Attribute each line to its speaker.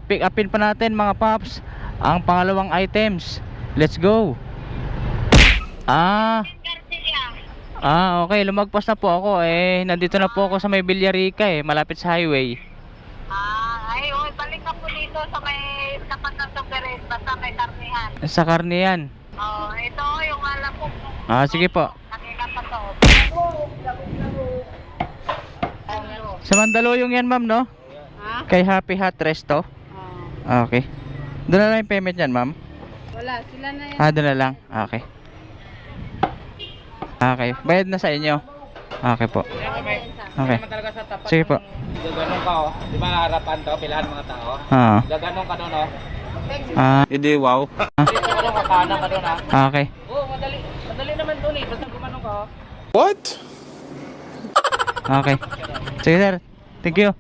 Speaker 1: pick upin pa natin mga paps ang pangalawang items. Let's go. Okay, lumagpas na po ako nandito na po ako sa may Villarica malapit sa highway.
Speaker 2: Balik ka po dito sa may tapat ng Soberes, basta may karnihan.
Speaker 1: Sa karniyan.
Speaker 2: Ito yung alam ko.
Speaker 1: Sige po.
Speaker 2: Kanina pa to.
Speaker 1: Sa Mandaluyong yan ma'am, no? Kay Happy Hot Resto. Okay. Doon na lang yung payment yan ma'am?
Speaker 2: Wala, sila na yan.
Speaker 1: Doon na lang. Okay. Okay, bayad na sa inyo. Okay po. Okay. Sige po.
Speaker 3: Gaganon ka di ba harapan to, pilahan mga tao? Gaganon ka doon
Speaker 1: Hindi, wow.
Speaker 3: Gaganon ka kanan ka doon
Speaker 1: Okay.
Speaker 3: Madali naman doon basta gumanon ka
Speaker 1: What? Okay. Sige sir. Thank you.